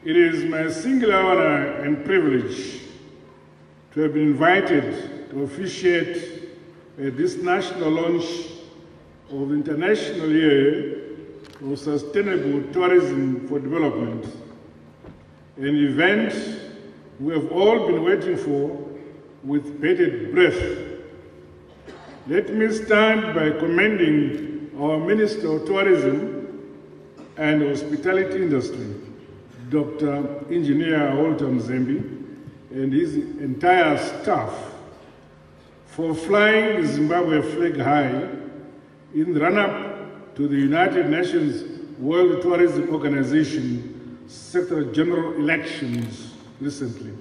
It is my singular honor and privilege to have been invited to officiate at this national launch of the International Year of Sustainable Tourism for Development, an event we have all been waiting for with bated breath. Let me start by commending our Minister of Tourism and Hospitality Industry, Dr. Engineer Walter Mzembe, and his entire staff for flying the Zimbabwe flag high in the run-up to the United Nations World Tourism Organization Secretary General elections recently.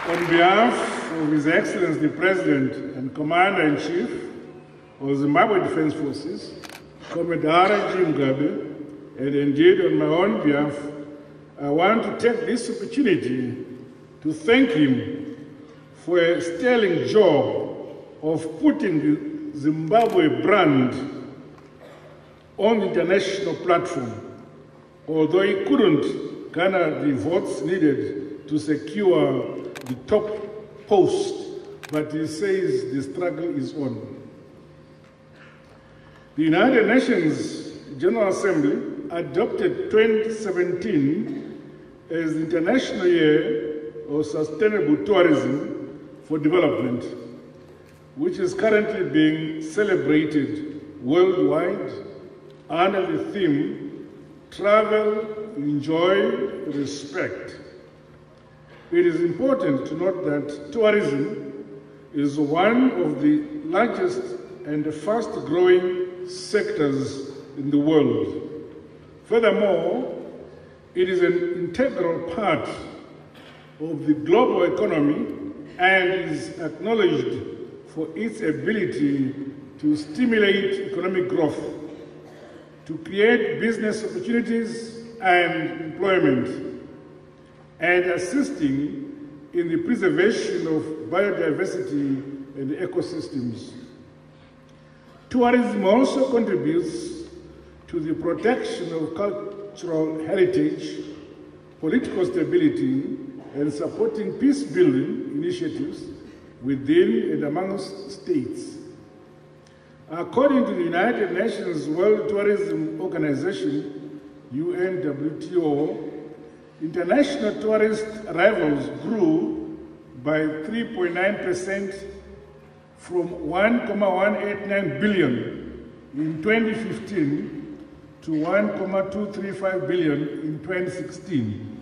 On behalf of His Excellency the President and Commander-in-Chief of Zimbabwe Defense Forces, Commander R.G. Mugabe, and indeed on my own behalf, I want to take this opportunity to thank him for a sterling job of putting the Zimbabwe brand on the international platform, although he couldn't garner the votes needed to secure the top post, but he says the struggle is on. The United Nations General Assembly adopted 2017 as the International Year of Sustainable Tourism for Development, which is currently being celebrated worldwide under the theme, Travel, Enjoy, Respect. It is important to note that tourism is one of the largest and fast-growing sectors in the world. Furthermore, it is an integral part of the global economy and is acknowledged for its ability to stimulate economic growth, to create business opportunities and employment, and assisting in the preservation of biodiversity and ecosystems. Tourism also contributes to the protection of cultural heritage, political stability, and supporting peace-building initiatives within and amongst states. According to the United Nations World Tourism Organization, UNWTO, international tourist arrivals grew by 3.9% from 1.189 billion in 2015 to 1.235 billion in 2016.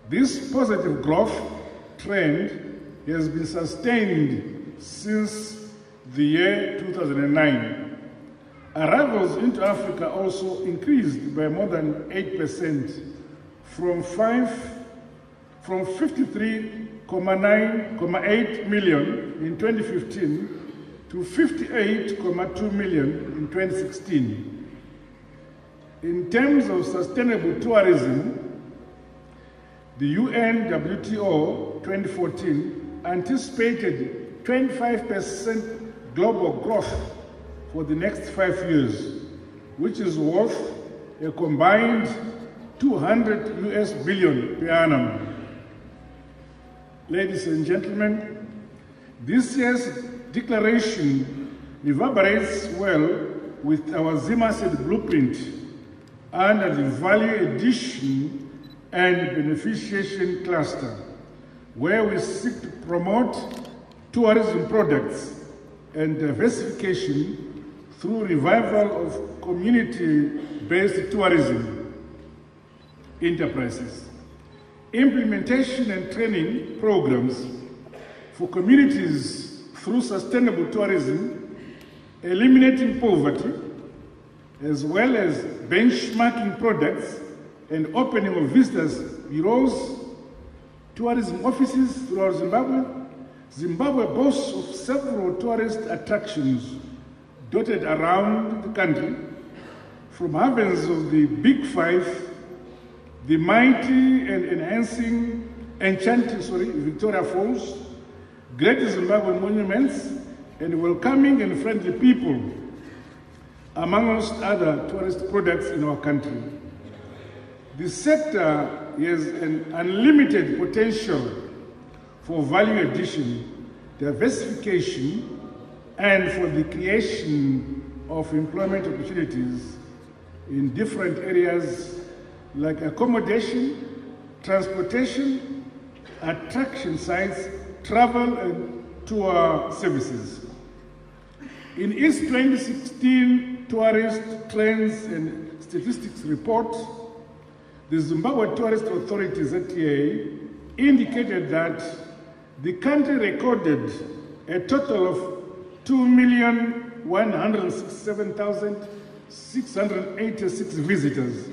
This positive growth trend has been sustained since the year 2009. Arrivals into Africa also increased by more than 8% from 53.8 million in 2015 to 58.2 million in 2016. In terms of sustainable tourism, the UNWTO 2014 anticipated 25% global growth for the next 5 years, which is worth a combined $200 billion per annum. Ladies and gentlemen, this year's declaration reverberates well with our ZIMASED blueprint under the Value Addition and Beneficiation cluster, where we seek to promote tourism products and diversification through revival of community-based tourism enterprises, implementation and training programs for communities through sustainable tourism, eliminating poverty, as well as benchmarking products and opening of visitors bureaus, tourism offices throughout Zimbabwe. Zimbabwe boasts of several tourist attractions dotted around the country, from havens of the Big Five, the mighty and enchanting Victoria Falls, great Zimbabwe monuments, and welcoming and friendly people, amongst other tourist products in our country. The sector has an unlimited potential for value addition, diversification, and for the creation of employment opportunities in different areas like accommodation, transportation, attraction sites, travel and tour services. In its 2016 Tourist Trends and Statistics Report, the Zimbabwe Tourist Authority, ZTA, indicated that the country recorded a total of 2,167,686 visitors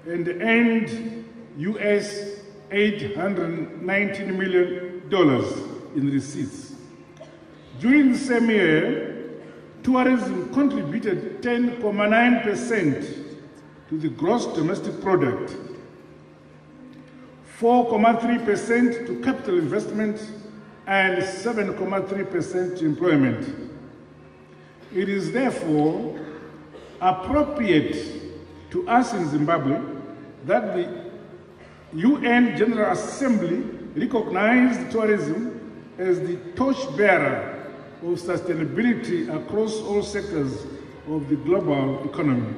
and earned US $819 million in receipts. During the same year, tourism contributed 10.9% to the gross domestic product, 4.3% to capital investment, and 7.3% to employment. It is therefore appropriate to us in Zimbabwe that the UN General Assembly recognized tourism as the torchbearer of sustainability across all sectors of the global economy.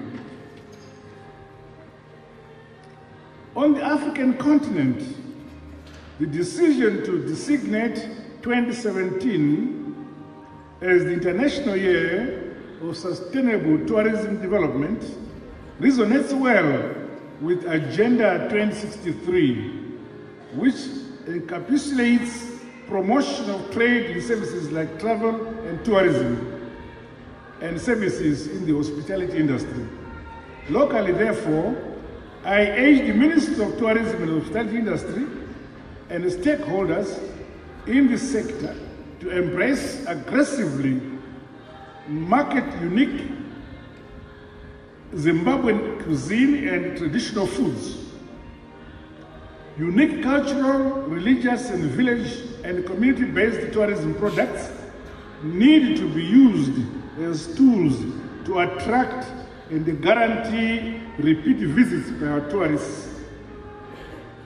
On the African continent, the decision to designate 2017 as the International Year of Sustainable Tourism Development resonates well with Agenda 2063, which encapsulates promotion of trade in services like travel and tourism and services in the hospitality industry. Locally, therefore, I urge the Minister of Tourism and Hospitality Industry and stakeholders in this sector to embrace aggressively market-unique Zimbabwean cuisine and traditional foods. Unique cultural, religious, and village and community-based tourism products need to be used as tools to attract and guarantee repeat visits by our tourists.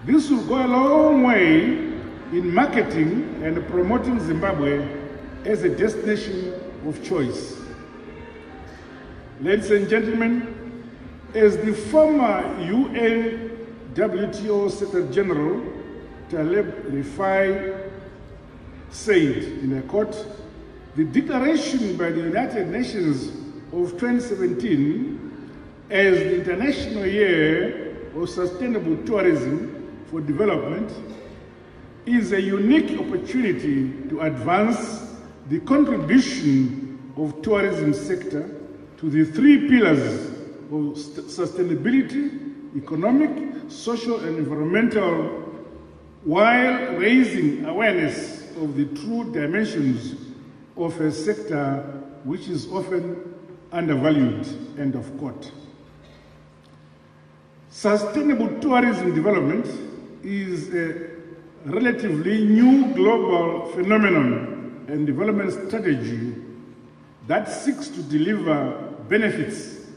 This will go a long way in marketing and promoting Zimbabwe as a destination of choice. Ladies and gentlemen, as the former UN WTO Secretary General Taleb Rifai said, in a quote, the declaration by the United Nations of 2017 as the International Year of Sustainable Tourism for Development is a unique opportunity to advance the contribution of tourism sector to the three pillars of sustainability, economic, social, and environmental, while raising awareness of the true dimensions of a sector which is often undervalued, end of quote. Sustainable tourism development is a relatively new global phenomenon and development strategy that seeks to deliver benefits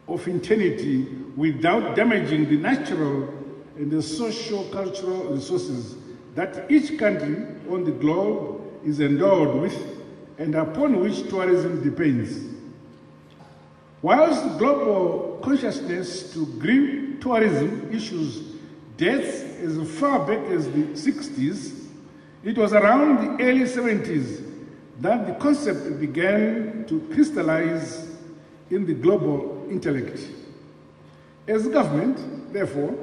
of eternity without damaging the natural and the socio-cultural resources that each country on the globe is endowed with and upon which tourism depends. Whilst global consciousness to green tourism issues dates as far back as the 60s, it was around the early 70s that the concept began to crystallize in the global intellect. As a government, therefore,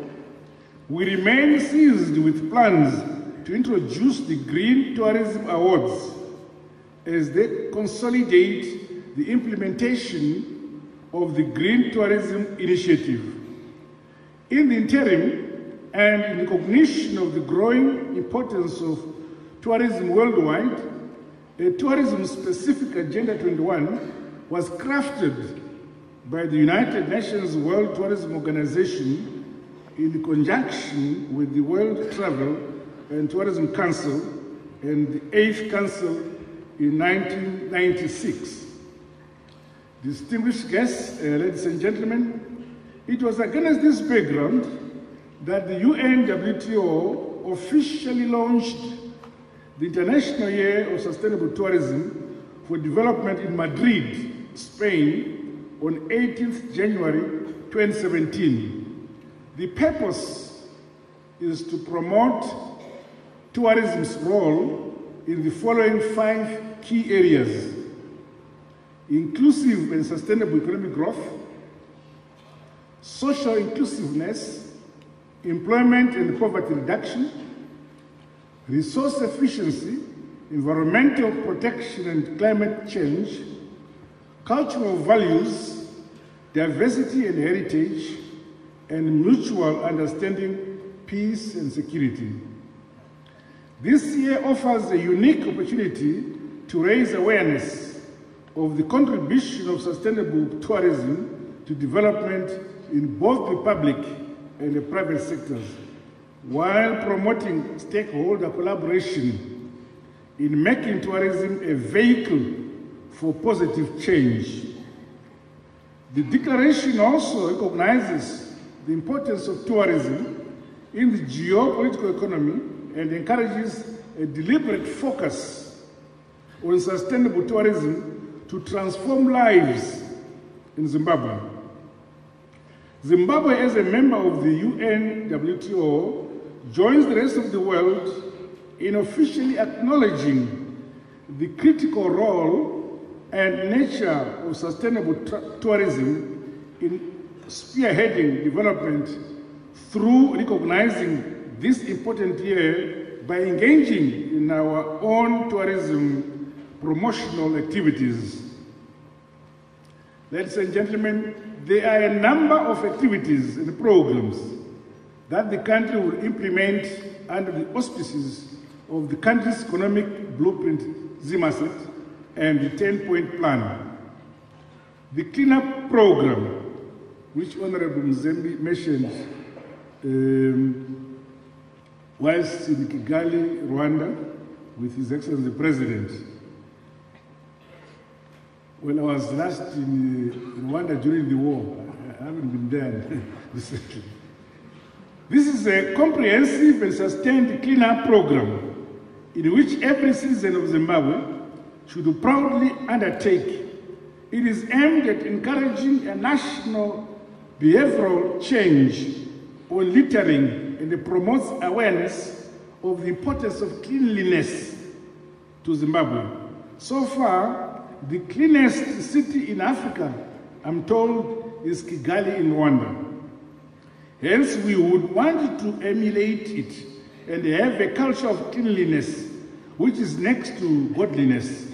we remain seized with plans to introduce the Green Tourism Awards as they consolidate the implementation of the Green Tourism Initiative. In the interim, and in recognition of the growing importance of tourism worldwide, a tourism-specific Agenda 21 was crafted by the United Nations World Tourism Organization in conjunction with the World Travel and Tourism Council and the 8th Council in 1996. Distinguished guests, ladies and gentlemen, it was against this background that the UNWTO officially launched the International Year of Sustainable Tourism for Development in Madrid, Spain, on 18th January 2017. The purpose is to promote tourism's role in the following 5 key areas: inclusive and sustainable economic growth, social inclusiveness, employment and poverty reduction, resource efficiency, environmental protection and climate change, cultural values, diversity and heritage, and mutual understanding, peace and security. This year offers a unique opportunity to raise awareness of the contribution of sustainable tourism to development in both the public and the private sectors, while promoting stakeholder collaboration in making tourism a vehicle for positive change. The declaration also recognizes the importance of tourism in the geopolitical economy and encourages a deliberate focus on sustainable tourism to transform lives in Zimbabwe. Zimbabwe, as a member of the UNWTO, joins the rest of the world in officially acknowledging the critical role and nature of sustainable tourism in spearheading development through recognizing this important year by engaging in our own tourism promotional activities. Ladies and gentlemen, there are a number of activities and programs that the country will implement under the auspices of the country's economic blueprint, ZIMASET, and the 10-point plan. The cleanup program, which Honorable Mzembe mentioned, whilst in Kigali, Rwanda, with His Excellency the President. When I was last in Rwanda during the war, I haven't been there recently. This is a comprehensive and sustained cleanup program in which every citizen of Zimbabwe should proudly undertake. It is aimed at encouraging a national behavioral change on littering, and it promotes awareness of the importance of cleanliness to Zimbabwe. So far, the cleanest city in Africa, I'm told, is Kigali in Rwanda. Hence, we would want to emulate it and have a culture of cleanliness, which is next to godliness.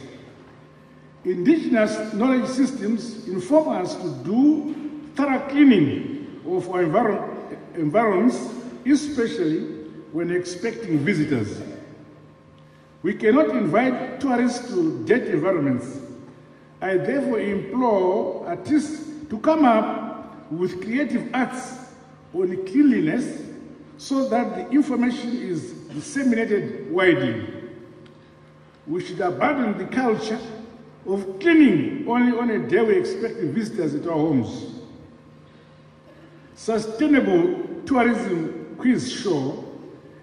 Indigenous knowledge systems inform us to do thorough cleaning of our environments, especially when expecting visitors. We cannot invite tourists to dirty environments. I therefore implore artists to come up with creative arts on cleanliness so that the information is disseminated widely. We should abandon the culture of cleaning only on a day we expect visitors at our homes. Sustainable tourism quiz show,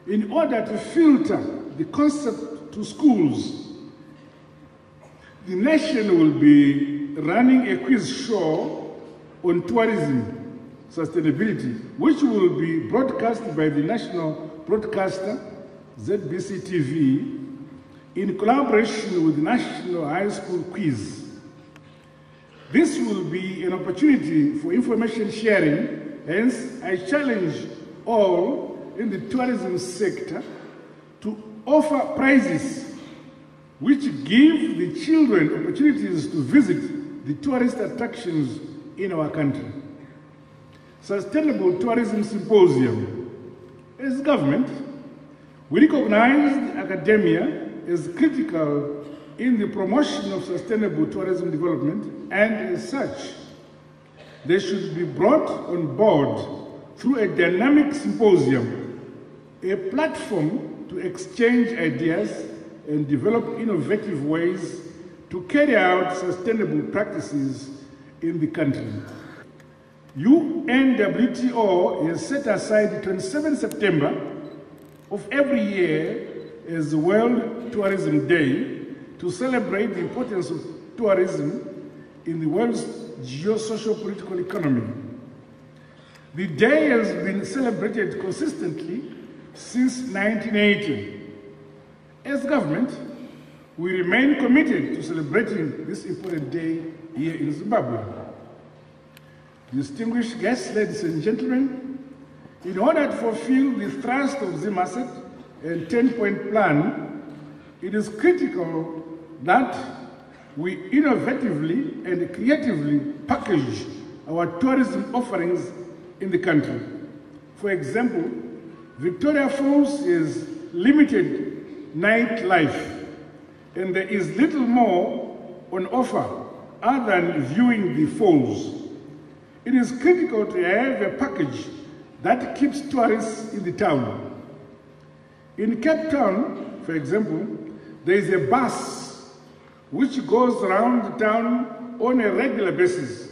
in order to filter the concept to schools. The nation will be running a quiz show on tourism sustainability, which will be broadcast by the national broadcaster, ZBC TV, in collaboration with the National High School Quiz. This will be an opportunity for information sharing, hence I challenge all in the tourism sector to offer prizes which give the children opportunities to visit the tourist attractions in our country. Sustainable Tourism Symposium. As government, we recognize academia as critical in the promotion of sustainable tourism development, and as such, they should be brought on board through a dynamic symposium, a platform to exchange ideas and develop innovative ways to carry out sustainable practices in the country. UNWTO has set aside 27 September of every year as the World Tourism Day to celebrate the importance of tourism in the world's geo-socio-political economy. The day has been celebrated consistently since 1980. As government, we remain committed to celebrating this important day here in Zimbabwe. Distinguished guests, ladies and gentlemen, in order to fulfill the thrust of ZimAsset and 10-point plan, it is critical that we innovatively and creatively package our tourism offerings in the country. For example, Victoria Falls is limited nightlife, and there is little more on offer other than viewing the falls. It is critical to have a package that keeps tourists in the town. In Cape Town, for example, there is a bus which goes around the town on a regular basis.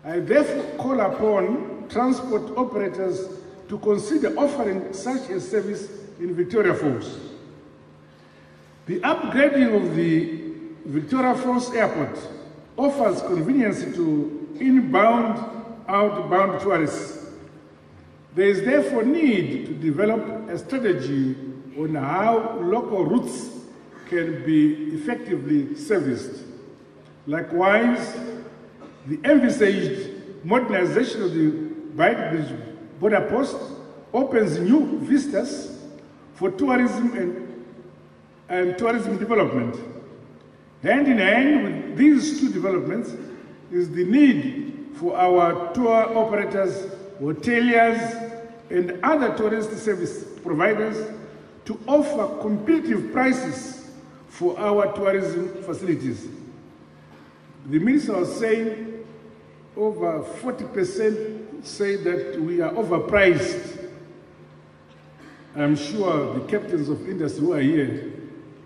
I therefore call upon transport operators to consider offering such a service in Victoria Falls. The upgrading of the Victoria Falls Airport offers convenience to inbound, outbound tourists. There is therefore need to develop a strategy on how local routes can be effectively serviced. Likewise, the envisaged modernization of the Beitbridge border post opens new vistas for tourism and tourism development. Hand in hand with these two developments is the need for our tour operators, hoteliers, and other tourist service providers to offer competitive prices for our tourism facilities. The minister was saying over 40% say that we are overpriced. I'm sure the captains of industry who are here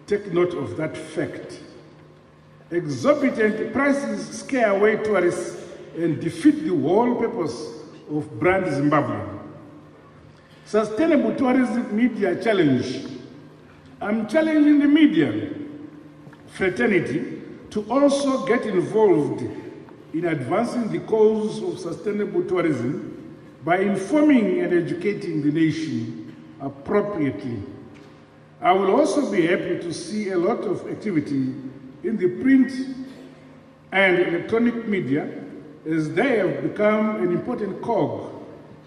take note of that fact. Exorbitant prices scare away tourists and defeat the whole purpose of Brand Zimbabwe. Sustainable tourism media challenge. I'm challenging the media fraternity to also get involved in advancing the cause of sustainable tourism by informing and educating the nation appropriately. I will also be happy to see a lot of activity in the print and electronic media, as they have become an important cog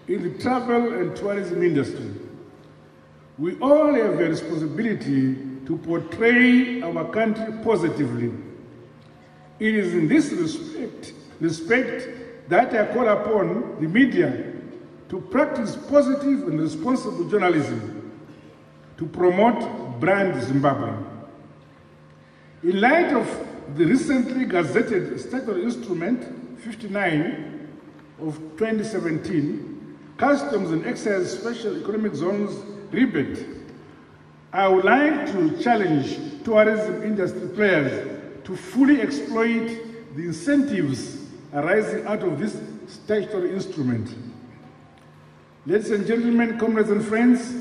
in the travel and tourism industry. We all have a responsibility to portray our country positively. It is in this respect that I call upon the media to practice positive and responsible journalism to promote Brand Zimbabwe. In light of the recently gazetted Statutory Instrument 59 of 2017, Customs and Excise Special Economic Zones rebate, I would like to challenge tourism industry players to fully exploit the incentives arising out of this statutory instrument. Ladies and gentlemen, comrades and friends,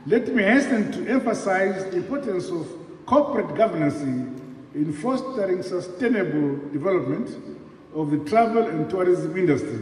let me hasten to emphasize the importance of corporate governance in fostering sustainable development of the travel and tourism industry.